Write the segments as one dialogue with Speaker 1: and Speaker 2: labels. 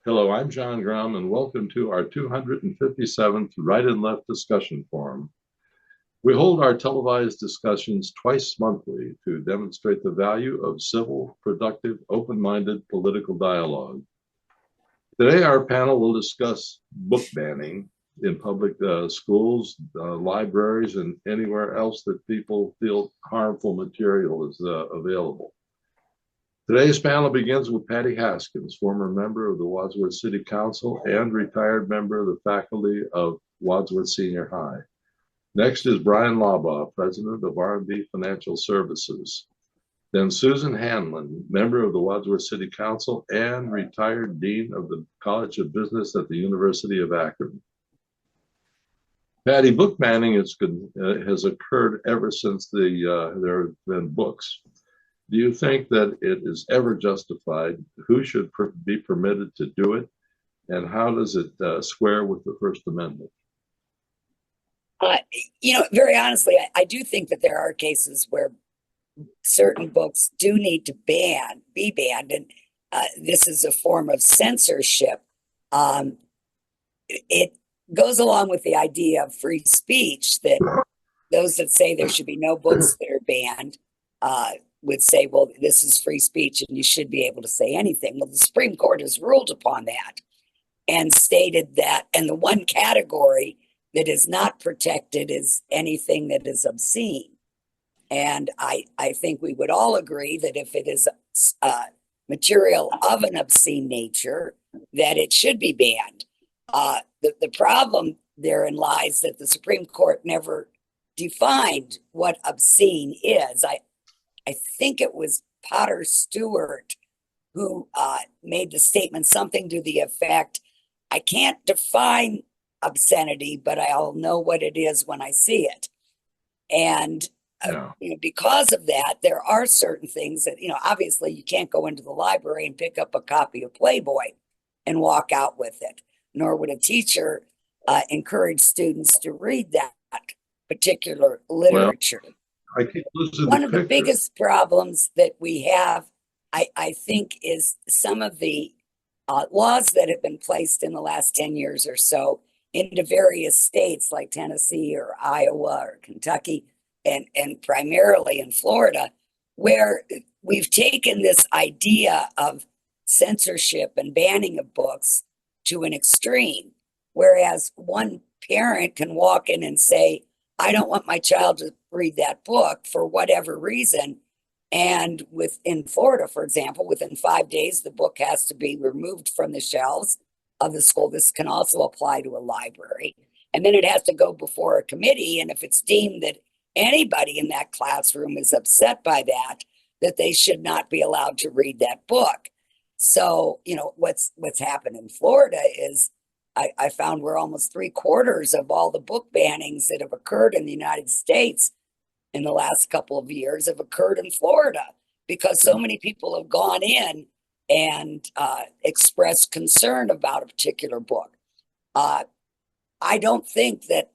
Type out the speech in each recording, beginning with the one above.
Speaker 1: Hello, I'm John Grom, and welcome to our 257th Right and Left Discussion Forum. We hold our televised discussions twice monthly to demonstrate the value of civil, productive, open-minded political dialogue. Today, our panel will discuss book banning in public schools, libraries, and anywhere else that people feel harmful material is available. Today's panel begins with Patty Haskins, former member of the Wadsworth City Council and retired member of the faculty of Wadsworth Senior High. Next is Bryan Laubaugh, president of R&B Financial Services. Then Susan Hanlon, member of the Wadsworth City Council and retired dean of the College of Business at the University of Akron. Patty, book banning has occurred ever since there have been books. Do you think that it is ever justified? Who should be permitted to do it? And how does it square with the First Amendment?
Speaker 2: Very honestly, I do think that there are cases where certain books do need to be banned, and this is a form of censorship. It goes along with the idea of free speech, that those that say there should be no books that are banned would say, well, this is free speech and you should be able to say anything. Well, the Supreme Court has ruled upon that and stated that, and the one category that is not protected is anything that is obscene. And I think we would all agree that if it is material of an obscene nature, that it should be banned. The problem therein lies that the Supreme Court never defined what obscene is. I think it was Potter Stewart who made the statement, something to the effect, I can't define obscenity, but I'll know what it is when I see it. And because of that, there are certain things that, obviously you can't go into the library and pick up a copy of Playboy and walk out with it, nor would a teacher encourage students to read that particular literature.
Speaker 1: Well, I keep losing
Speaker 2: one of the biggest problems that we have, I think, is some of the laws that have been placed in the last 10 years or so into various states like Tennessee or Iowa or Kentucky, and primarily in Florida, where we've taken this idea of censorship and banning of books to an extreme, whereas one parent can walk in and say, I don't want my child to read that book for whatever reason. And in Florida, for example, within 5 days, the book has to be removed from the shelves of the school. This can also apply to a library. And then it has to go before a committee. And if it's deemed that anybody in that classroom is upset by that they should not be allowed to read that book. So, what's happened in Florida is I found we're almost 3/4 of all the book bannings that have occurred in the United States in the last couple of years have occurred in Florida, because so many people have gone in and expressed concern about a particular book. I don't think that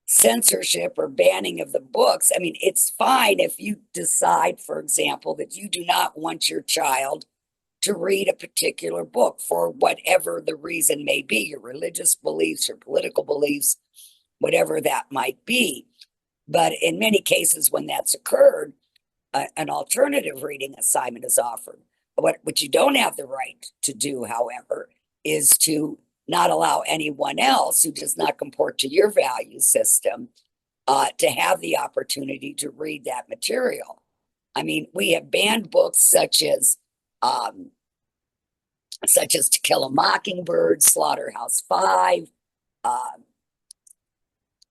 Speaker 2: censorship or banning of the books, it's fine if you decide, for example, that you do not want your child to read a particular book for whatever the reason may be, your religious beliefs, your political beliefs, whatever that might be. But in many cases when that's occurred, an alternative reading assignment is offered. What you don't have the right to do, however, is to not allow anyone else who does not comport to your value system to have the opportunity to read that material. We have banned books such as To Kill a Mockingbird, Slaughterhouse-Five,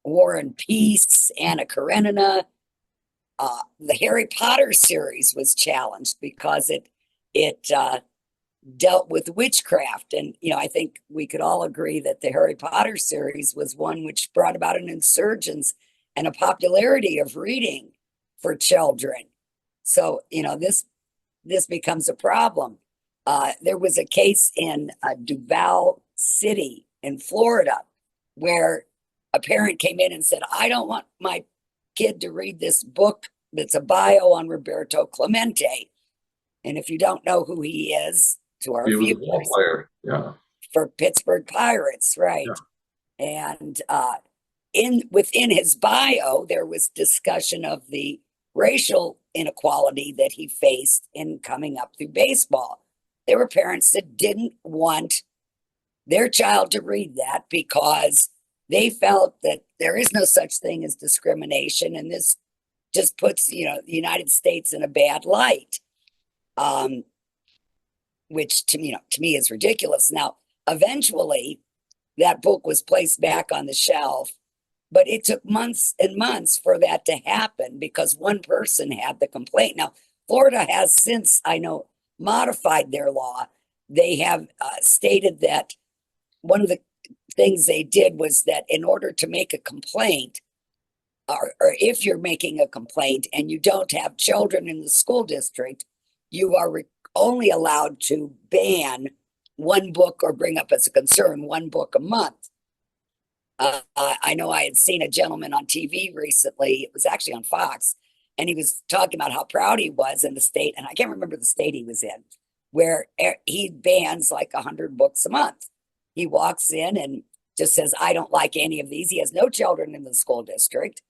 Speaker 2: War and Peace, Anna Karenina. The Harry Potter series was challenged because it dealt with witchcraft. And, I think we could all agree that the Harry Potter series was one which brought about an insurgence and a popularity of reading for children. So, this becomes a problem. There was a case in Duval City in Florida where a parent came in and said, I don't want my kid to read this book that's a bio on Roberto Clemente. And if you don't know who he is, to our
Speaker 1: He was a ball
Speaker 2: viewers
Speaker 1: player. Yeah.
Speaker 2: for Pittsburgh Pirates,
Speaker 1: Yeah.
Speaker 2: right? And within his bio, there was discussion of the racial inequality that he faced in coming up through baseball. There were parents that didn't want their child to read that because they felt that there is no such thing as discrimination, and this just puts the United States in a bad light, which to me is ridiculous. Now, eventually, that book was placed back on the shelf, but it took months and months for that to happen because one person had the complaint. Now, Florida has since, I know, modified their law. They have stated that one of the things they did was that in order to make a complaint, or if you're making a complaint and you don't have children in the school district, you are only allowed to ban one book or bring up as a concern one book a month. I know I had seen a gentleman on TV recently, it was actually on Fox, and he was talking about how proud he was in the state, and I can't remember the state he was in, where he bans like 100 books a month. He walks in and just says, I don't like any of these. He has no children in the school district,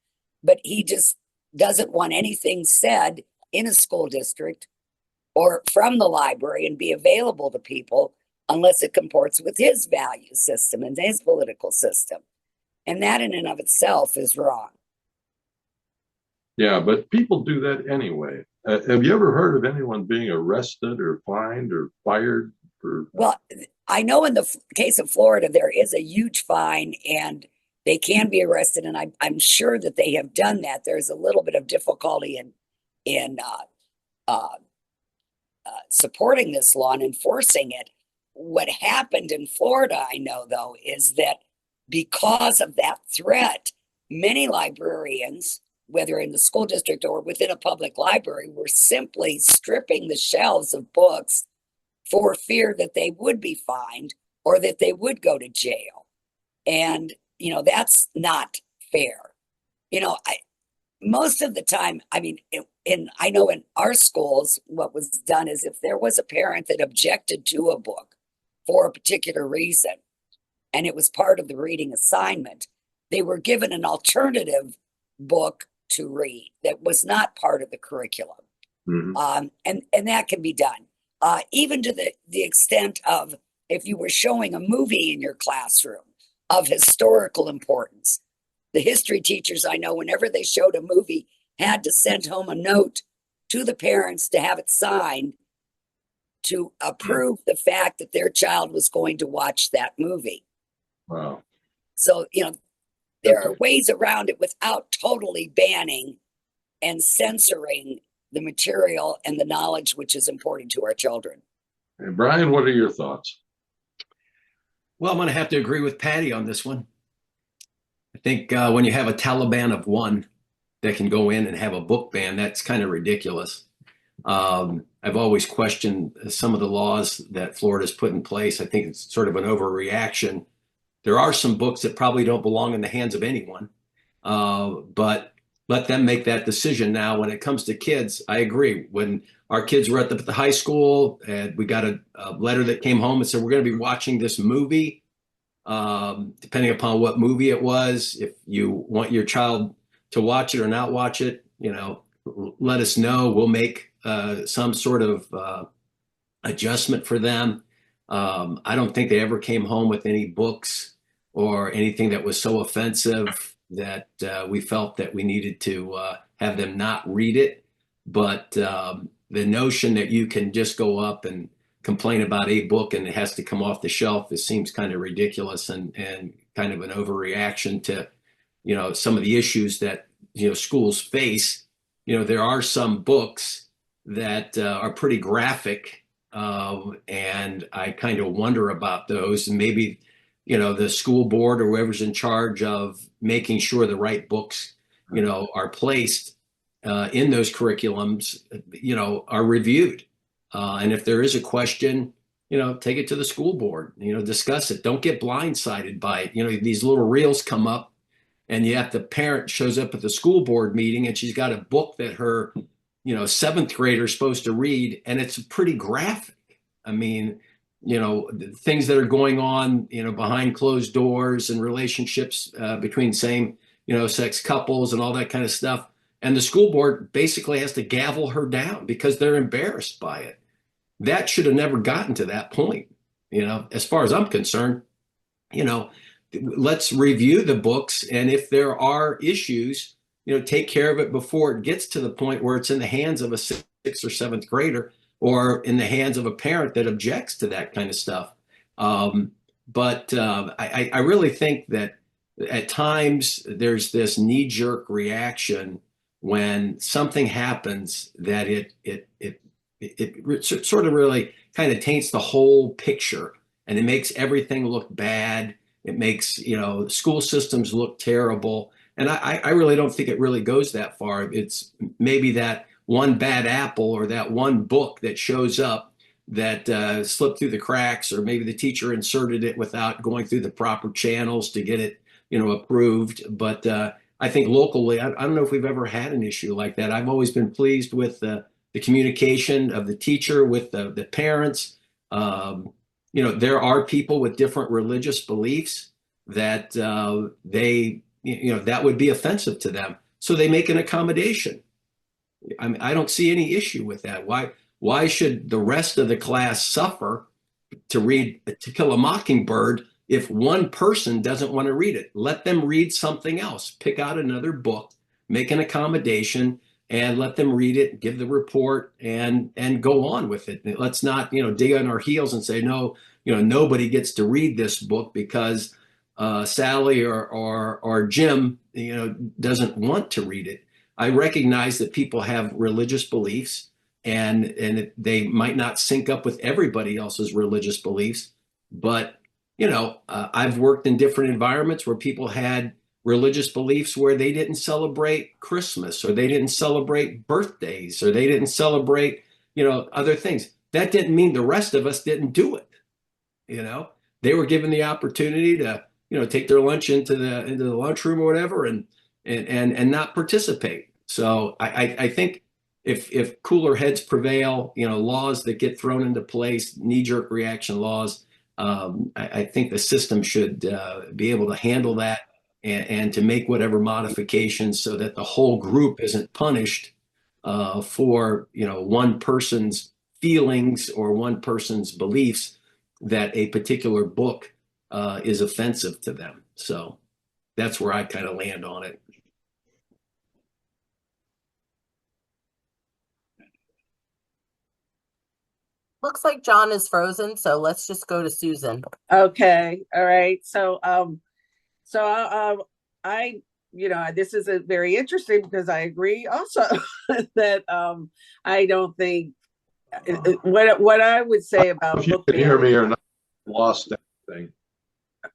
Speaker 2: but he just doesn't want anything said in a school district or from the library and be available to people unless it comports with his value system and his political system. And that in and of itself is wrong.
Speaker 1: Yeah, but people do that anyway. Have you ever heard of anyone being arrested or fined or fired for?
Speaker 2: Well, I know in the case of Florida, there is a huge fine and they can be arrested. And I'm sure that they have done that. There's a little bit of difficulty in supporting this law and enforcing it. What happened in Florida, I know, though, is that because of that threat, many librarians, whether in the school district or within a public library, were simply stripping the shelves of books for fear that they would be fined or that they would go to jail. And, that's not fair. Most of the time, I mean, I know in our schools, what was done is if there was a parent that objected to a book for a particular reason, and it was part of the reading assignment, they were given an alternative book to read that was not part of the curriculum.
Speaker 1: Mm-hmm.
Speaker 2: And that can be done. Even to the extent of if you were showing a movie in your classroom of historical importance, the history teachers I know, whenever they showed a movie, had to send home a note to the parents to have it signed to approve the fact that their child was going to watch that movie.
Speaker 1: Wow.
Speaker 2: So, there are ways around it without totally banning and censoring the material and the knowledge which is important to our children.
Speaker 1: And Bryan, what are your thoughts?
Speaker 3: Well, I'm going to have to agree with Patty on this one. I think when you have a Taliban of one that can go in and have a book ban, that's kind of ridiculous. I've always questioned some of the laws that Florida's put in place. I think it's sort of an overreaction. There are some books that probably don't belong in the hands of anyone, but let them make that decision. Now, when it comes to kids, I agree. When our kids were at the high school, and we got a letter that came home and said, we're going to be watching this movie, depending upon what movie it was. If you want your child to watch it or not watch it, let us know. We'll make some sort of adjustment for them. I don't think they ever came home with any books or anything that was so offensive that we felt that we needed to have them not read it. But the notion that you can just go up and complain about a book and it has to come off the shelf, it seems kind of ridiculous and kind of an overreaction to, some of the issues that, schools face. There are some books that are pretty graphic, and I kind of wonder about those. And maybe, the school board or whoever's in charge of making sure the right books, are placed in those curriculums, are reviewed. And if there is a question, take it to the school board, discuss it. Don't get blindsided by it. These little reels come up and the parent shows up at the school board meeting and she's got a book that her, seventh grader is supposed to read, and it's pretty graphic. I mean, things that are going on, behind closed doors and relationships between same, sex couples and all that kind of stuff. And the school board basically has to gavel her down because they're embarrassed by it. That should have never gotten to that point. As far as I'm concerned, let's review the books. And if there are issues, take care of it before it gets to the point where it's in the hands of a sixth or seventh grader or in the hands of a parent that objects to that kind of stuff. I really think that at times there's this knee-jerk reaction when something happens that it sort of really kind of taints the whole picture, and it makes everything look bad. It makes, school systems look terrible. And I really don't think it really goes that far. It's maybe that one bad apple or that one book that shows up that slipped through the cracks, or maybe the teacher inserted it without going through the proper channels to get it, approved. But I think locally, I don't know if we've ever had an issue like that. I've always been pleased with the communication of the teacher with the parents. There are people with different religious beliefs that that would be offensive to them. So they make an accommodation. I don't see any issue with that. Why should the rest of the class suffer to read To Kill a Mockingbird if one person doesn't want to read it? Let them read something else. Pick out another book, make an accommodation, and let them read it, give the report, and go on with it. Let's not, dig on our heels and say, no, nobody gets to read this book because Sally or Jim, doesn't want to read it. I recognize that people have religious beliefs, and they might not sync up with everybody else's religious beliefs. But, I've worked in different environments where people had religious beliefs where they didn't celebrate Christmas, or they didn't celebrate birthdays, or they didn't celebrate, other things. That didn't mean the rest of us didn't do it. They were given the opportunity to, take their lunch into the lunchroom or whatever, and not participate. So I think if cooler heads prevail, laws that get thrown into place, knee-jerk reaction laws, I think the system should be able to handle that and to make whatever modifications so that the whole group isn't punished for one person's feelings or one person's beliefs that a particular book is offensive to them. So that's where I kind of land on it.
Speaker 4: Looks like John is frozen, so let's just go to Susan.
Speaker 5: Okay. All right. This is a very interesting because I agree also that I don't think what I would say about
Speaker 1: if you can hear me or not, lost everything.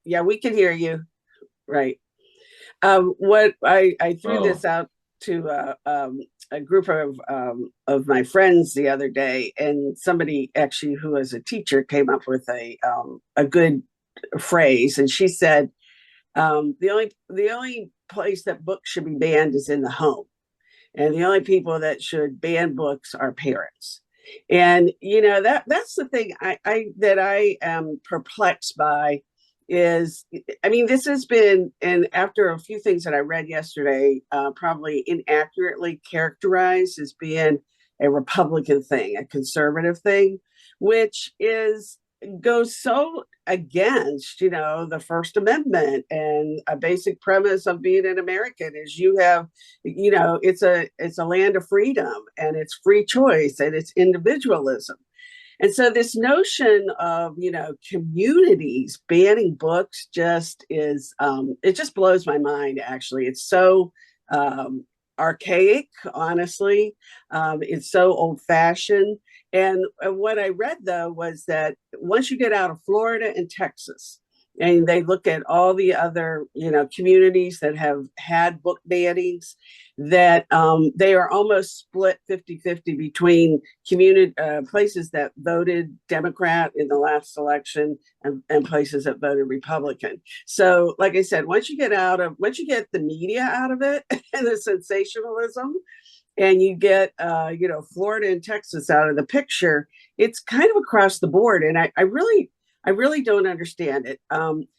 Speaker 5: Yeah, we can hear you. Right. What I threw this out to a group of my friends the other day, and somebody actually who was a teacher came up with a good phrase, and she said, the only place that books should be banned is in the home, and the only people that should ban books are parents. And that's the thing I am perplexed by is, this has been, and after a few things that I read yesterday, probably inaccurately characterized as being a Republican thing, a conservative thing, which goes so against, the First Amendment and a basic premise of being an American is you have, it's a land of freedom, and it's free choice, and it's individualism. And so this notion of, communities banning books just is, it just blows my mind, actually. It's so archaic, honestly. It's so old fashioned. And what I read, though, was that once you get out of Florida and Texas, and they look at all the other, communities that have had book bannings, that they are almost split 50-50 between community places that voted Democrat in the last election and places that voted Republican. So, like I said, once you get the media out of it and the sensationalism, and you get Florida and Texas out of the picture, it's kind of across the board. And I really don't understand it.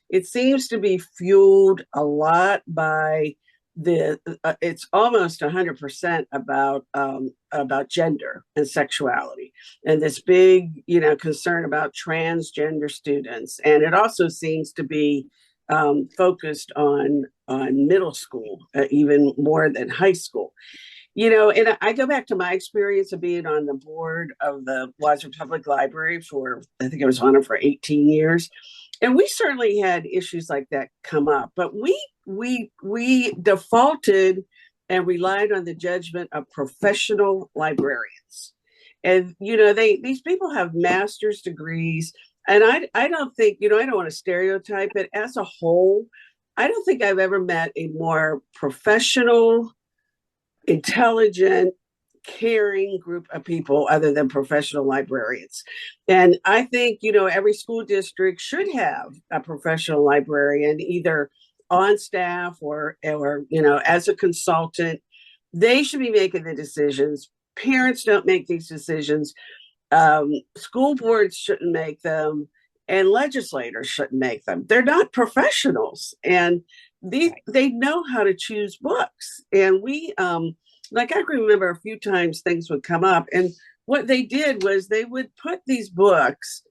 Speaker 5: It seems to be fueled a lot by it's almost 100% about gender and sexuality, and this big concern about transgender students. And it also seems to be focused on middle school, even more than high school. And I go back to my experience of being on the board of the Wadsworth Public Library for, I think I was on it for 18 years. And we certainly had issues like that come up, but we defaulted and relied on the judgment of professional librarians. And, these people have master's degrees. And I don't think, I don't want to stereotype it. As a whole, I don't think I've ever met a more professional, intelligent, caring group of people other than professional librarians. And I think, every school district should have a professional librarian, either on staff or as a consultant. They should be making the decisions. Parents don't make these decisions. School boards shouldn't make them, and legislators shouldn't make them. They're not professionals, and they know how to choose books. And we I can remember a few times things would come up, and what they did was they would put these books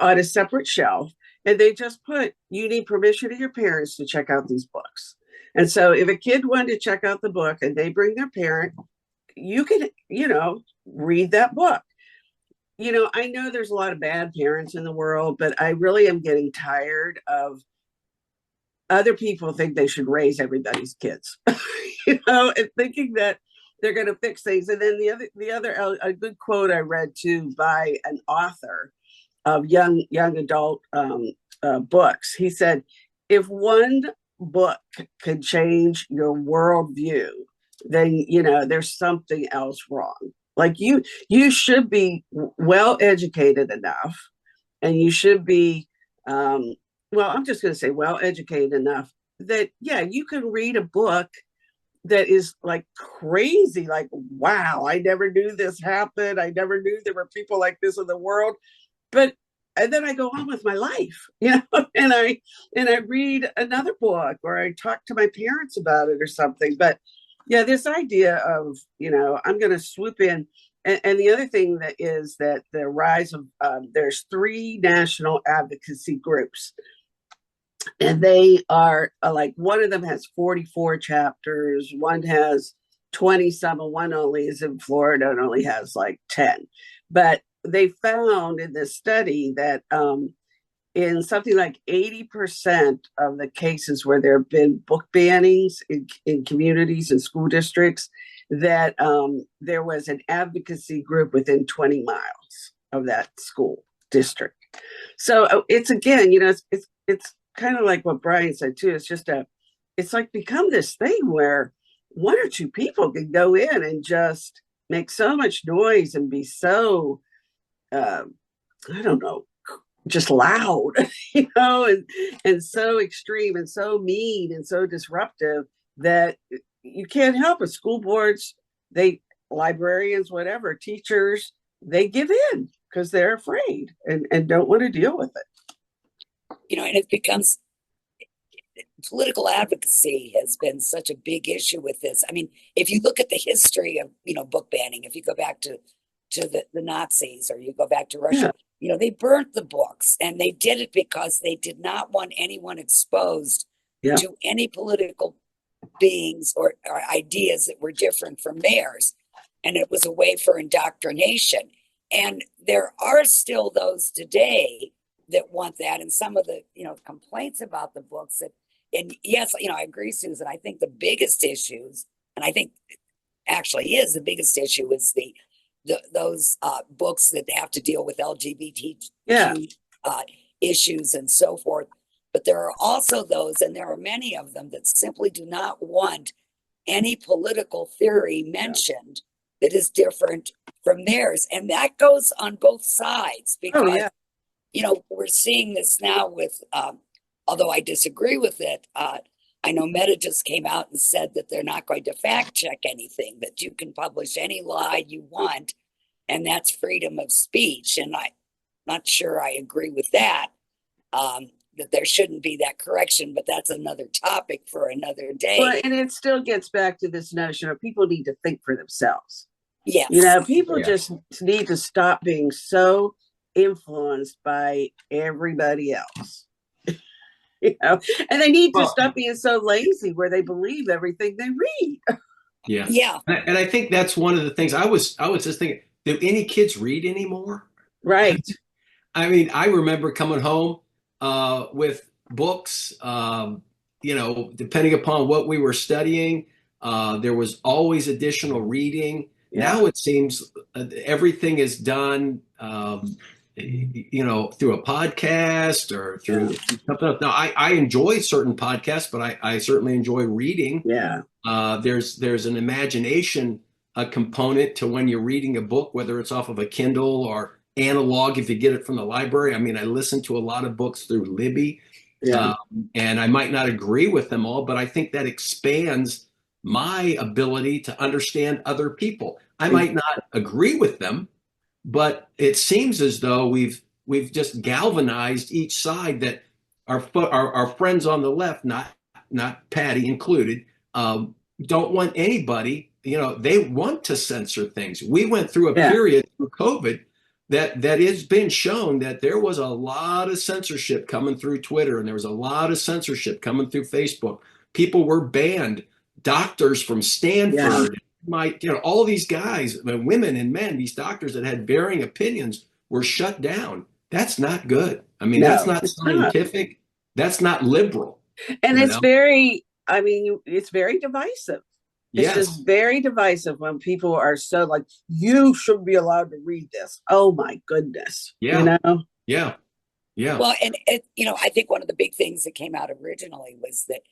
Speaker 5: on a separate shelf, and they just put, you need permission of your parents to check out these books. And so if a kid wanted to check out the book and they bring their parent, you can, read that book. I know there's a lot of bad parents in the world, but I really am getting tired of other people think they should raise everybody's kids, and thinking that they're going to fix things. And then the other a good quote I read too by an author of young adult books. He said, if one book could change your worldview, then there's something else wrong. Like you should be well educated enough, and you should be I'm just going to say well educated enough that you can read a book that is like crazy, like, wow, I never knew this happened. I never knew there were people like this in the world. And then I go on with my life, and I read another book, or I talk to my parents about it or something. But this idea of, I'm going to swoop in. And the other thing that is that the rise of, there's 3 national advocacy groups. And they are like, one of them has 44 chapters, one has 20 some, and one only is in Florida and only has like 10. But they found in this study that in something like 80% of the cases where there have been book bannings in communities and school districts, that there was an advocacy group within 20 miles of that school district. So it's, again, it's kind of like what Bryan said too. It's like become this thing where 1 or 2 people can go in and just make so much noise and be so, I don't know, just loud, and so extreme and so mean and so disruptive that you can't help it. School boards, librarians, whatever, teachers, they give in because they're afraid and don't want to deal with it.
Speaker 2: And it becomes, political advocacy has been such a big issue with this. I mean, if you look at the history of, book banning, if you go back to the Nazis, or you go back to Russia, they burnt the books, and they did it because they did not want anyone exposed to any political beings or ideas that were different from theirs. And it was a way for indoctrination. And there are still those today that want that. And some of the, complaints about the books that, and yes, I agree, Susan. I think the biggest issues, and I think actually is the biggest issue, is those books that have to deal with LGBT issues and so forth. But there are also those, and there are many of them, that simply do not want any political theory mentioned that is different from theirs. And that goes on both sides because,
Speaker 5: Oh, yeah.
Speaker 2: We're seeing this now with, although I disagree with it, I know Meta just came out and said that they're not going to fact check anything, that you can publish any lie you want, and that's freedom of speech. And I'm not sure I agree with that, that there shouldn't be that correction, but that's another topic for another day.
Speaker 5: Well, and it still gets back to this notion of people need to think for themselves.
Speaker 2: Yes.
Speaker 5: People just need to stop being so influenced by everybody else. And they need to stop being so lazy where they believe everything they read.
Speaker 2: Yeah.
Speaker 3: And I think that's one of the things I was just thinking, do any kids read anymore?
Speaker 5: Right.
Speaker 3: I mean, I remember coming home with books, depending upon what we were studying, there was always additional reading.
Speaker 5: Yeah.
Speaker 3: Now it seems everything is done, through a podcast or through something else. Now, I enjoy certain podcasts, but I certainly enjoy reading.
Speaker 5: Yeah.
Speaker 3: There's an imagination component to when you're reading a book, whether it's off of a Kindle or analog if you get it from the library. I mean, I listen to a lot of books through Libby, and I might not agree with them all, but I think that expands my ability to understand other people. I might not agree with them, but it seems as though we've just galvanized each side, that our friends on the left, not Patty included, don't want anybody, they want to censor things. We went through a period through COVID that has been shown that there was a lot of censorship coming through Twitter, and there was a lot of censorship coming through Facebook. People were banned. Doctors from Stanford, all these guys, women and men, these doctors that had varying opinions were shut down. That's not good. I mean, that's not scientific. That's not liberal.
Speaker 5: And it's very divisive. It's just very divisive when people are so like, you shouldn't be allowed to read this. Oh my goodness.
Speaker 3: Yeah.
Speaker 2: Well, and I think one of the big things that came out originally was that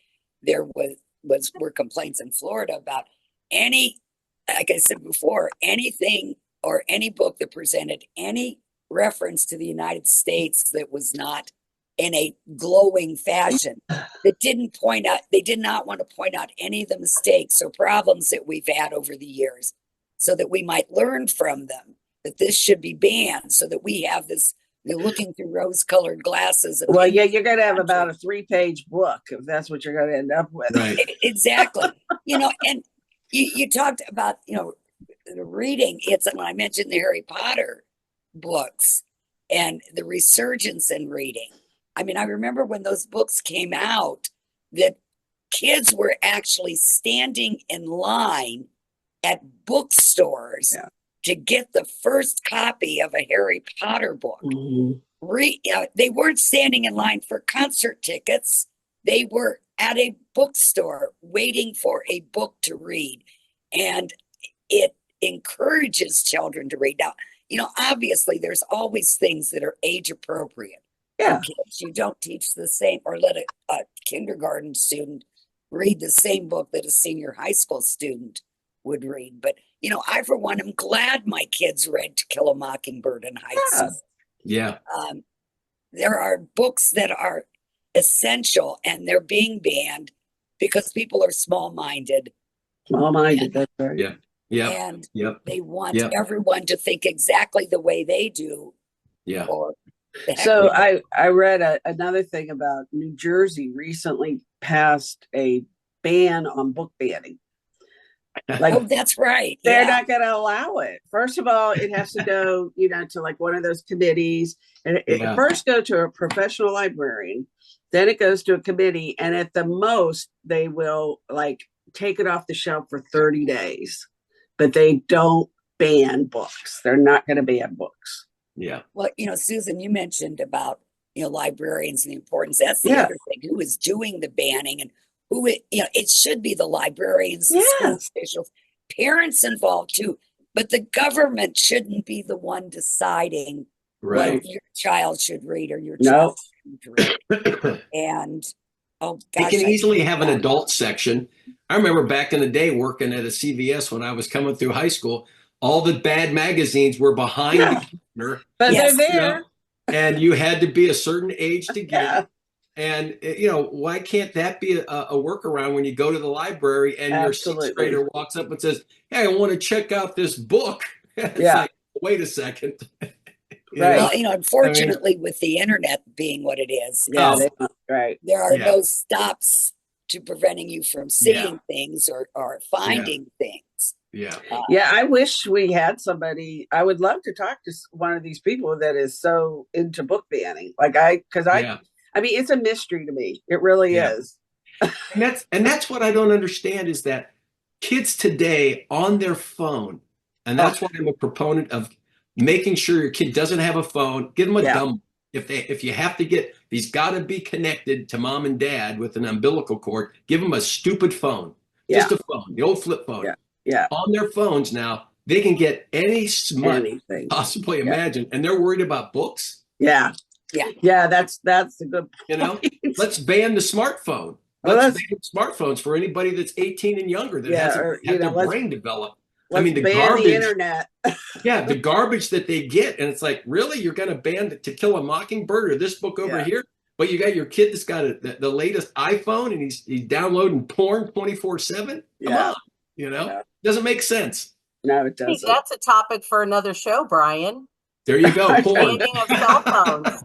Speaker 2: there were complaints in Florida about like I said before, anything or any book that presented any reference to the United States that was not in a glowing fashion, that they did not want to point out any of the mistakes or problems that we've had over the years, so that we might learn from them, that this should be banned, so that we have this, looking through rose-colored glasses.
Speaker 5: Well, you're going to have about a 3-page book if that's what you're going to end up with.
Speaker 3: Right.
Speaker 2: Exactly. And you talked about, the reading. It's when I mentioned the Harry Potter books and the resurgence in reading. I mean, I remember when those books came out that kids were actually standing in line at bookstores to get the first copy of a Harry Potter book. Mm-hmm. They weren't standing in line for concert tickets. They were at a bookstore waiting for a book to read. And it encourages children to read. Now, obviously there's always things that are age appropriate.
Speaker 5: Yeah.
Speaker 2: Kids. You don't teach the same or let a kindergarten student read the same book that a senior high school student would read. But, I, for one, am glad my kids read To Kill a Mockingbird in high school.
Speaker 3: Yeah.
Speaker 2: There are books that are essential and they're being banned because people are small-minded.
Speaker 5: Small-minded, that's right.
Speaker 3: Yeah. Yeah.
Speaker 2: And they want everyone to think exactly the way they do.
Speaker 3: Yeah.
Speaker 5: So I read another thing about New Jersey recently passed a ban on book banning.
Speaker 2: Like, that's right.
Speaker 5: They're not going to allow it. First of all, it has to go, to like one of those committees. And it first go to a professional librarian, then it goes to a committee, and at the most they will like take it off the shelf for 30 days. But they don't ban books. They're not going to ban books.
Speaker 3: Yeah.
Speaker 2: Well, Susan, you mentioned about, librarians and the importance. That's the other thing. Who is doing the banning and who, it should be the librarians, the school officials, parents involved too. But the government shouldn't be the one deciding what your child should read or your child should And oh
Speaker 3: They
Speaker 2: gosh,
Speaker 3: can
Speaker 2: I
Speaker 3: easily
Speaker 2: think
Speaker 3: have an
Speaker 2: that-
Speaker 3: adult section. I remember back in the day working at a CVS when I was coming through high school, all the bad magazines were behind
Speaker 5: Yeah.
Speaker 3: the counter.
Speaker 5: But
Speaker 2: Yes.
Speaker 5: they're
Speaker 3: You know,
Speaker 5: there.
Speaker 3: and you had to be a certain age to get.
Speaker 5: Yeah,
Speaker 3: And why can't that be a workaround when you go to the library and your
Speaker 5: absolutely.
Speaker 3: sixth grader walks up and says, "Hey, I want to check out this book." It's
Speaker 5: Yeah.
Speaker 3: like, wait a second. You
Speaker 5: Right.
Speaker 3: know?
Speaker 2: Well, unfortunately, with the internet being what it is,
Speaker 5: Yeah,
Speaker 3: Oh.
Speaker 5: right.
Speaker 2: there are
Speaker 3: Yeah.
Speaker 2: no stops to preventing you from seeing things or finding things.
Speaker 3: Yeah.
Speaker 5: Yeah, I wish we had somebody. I would love to talk to one of these people that is so into book banning. Because
Speaker 3: Yeah.
Speaker 5: I mean, it's a mystery to me. It really
Speaker 3: Yeah.
Speaker 5: is.
Speaker 3: And that's what I don't understand is that kids today on their phone, and that's why I'm a proponent of making sure your kid doesn't have a phone. Give them a
Speaker 5: Yeah.
Speaker 3: dumb. If you have to he's got to be connected to mom and dad with an umbilical cord. Give them a stupid phone, just a phone, the old flip phone.
Speaker 5: Yeah. Yeah.
Speaker 3: On their phones now, they can get any smut
Speaker 5: Anything.
Speaker 3: possibly imagine, and they're worried about books.
Speaker 5: Yeah.
Speaker 2: Yeah.
Speaker 5: Yeah. That's a good point.
Speaker 3: Let's ban the smartphone.
Speaker 5: Well,
Speaker 3: Let's ban smartphones for anybody that's 18 and younger that hasn't had their brain developed. I mean, the
Speaker 5: ban
Speaker 3: garbage.
Speaker 5: the internet.
Speaker 3: Yeah, the garbage that they get, and it's like, really, you're going to ban To Kill a Mockingbird or this book over here? But you got your kid that's got the latest iPhone, and he's downloading porn 24/7. Come on, doesn't make sense.
Speaker 5: No, it
Speaker 4: I think
Speaker 5: doesn't.
Speaker 4: that's a topic for another show, Brian.
Speaker 3: There you go, porn.
Speaker 4: Banning of cell phones.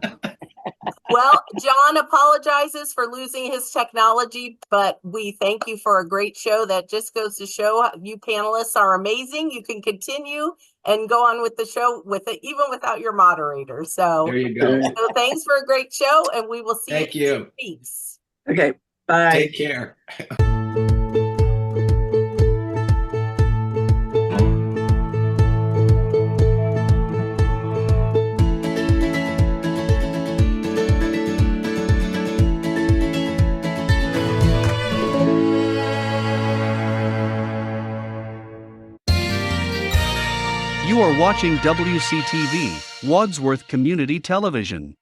Speaker 4: Well, John apologizes for losing his technology, but we thank you for a great show. That just goes to show you panelists are amazing. You can continue and go on with the show even without your moderator. So
Speaker 3: There you go.
Speaker 4: So thanks for a great show, and we will see
Speaker 3: Thank
Speaker 4: you in
Speaker 3: you.
Speaker 4: 2 weeks.
Speaker 5: Okay. Bye.
Speaker 3: Take care.
Speaker 6: You are watching WCTV, Wadsworth Community Television.